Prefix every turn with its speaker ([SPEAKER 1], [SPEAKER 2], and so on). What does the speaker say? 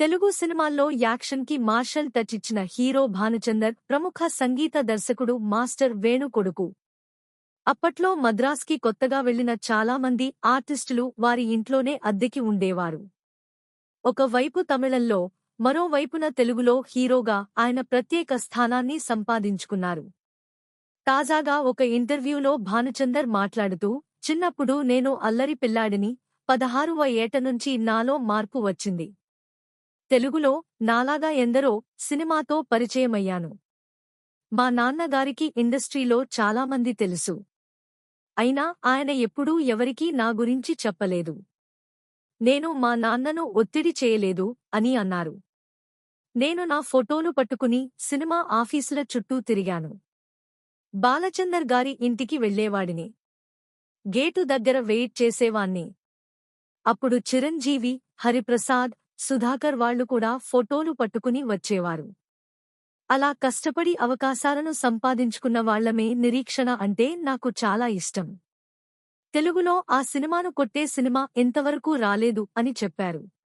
[SPEAKER 1] తెలుగు సినిమాల్లో యాక్షన్కి martial touch ఇచ్చిన hero Bhanuchander ప్రముఖ సంగీత దర్శకుడు మాస్టర్ వేణు కొడుకు. అప్పట్లో మద్రాస్కి కొత్తగా వెళ్లిన చాలామంది ఆర్టిస్టులు వారి ఇంట్లోనే అద్దెకి ఉండేవారు. ఒకవైపు తమిళంలో, మరోవైపున తెలుగులో హీరోగా ఆయన ప్రత్యేక స్థానాన్ని సంపాదించుకున్నారు. తాజాగా ఒక ఇంటర్వ్యూలో భానుచందర్ మాట్లాడుతూ, చిన్నప్పుడు నేను అల్లరి పిల్లాడిని, 16వ ఏట నుంచి నాలో మార్పు వచ్చింది. తెలుగులో నాలాగా ఎందరో సినిమాతో పరిచయమయ్యాను. మా నాన్నగారికి ఇండస్ట్రీలో చాలామంది తెలుసు. అయినా ఆయన ఎప్పుడూ ఎవరికీ నా గురించి చెప్పలేదు. నేను మా నాన్నను ఒత్తిడి చేయలేదు అని అన్నారు. నేను నా ఫోటోలు పట్టుకుని సినిమా ఆఫీసుల చుట్టూ తిరిగాను. బాలచందర్ గారి ఇంటికి వెళ్లేవాడిని. గేటు దగ్గర వెయిట్ చేసేవాణ్ణి. అప్పుడు చిరంజీవి, హరిప్రసాద్, సుధాకర్ వాళ్లు కూడా ఫోటోలు పట్టుకుని వచ్చేవారు. అలా కష్టపడి అవకాశాలను సంపాదించుకున్న వాళ్లమే నిరీక్షణ అంటే నాకు చాలా ఇష్టం. తెలుగులో ఆ సినిమాను కొట్టే సినిమా ఎంతవరకు రాలేదు అని చెప్పారు.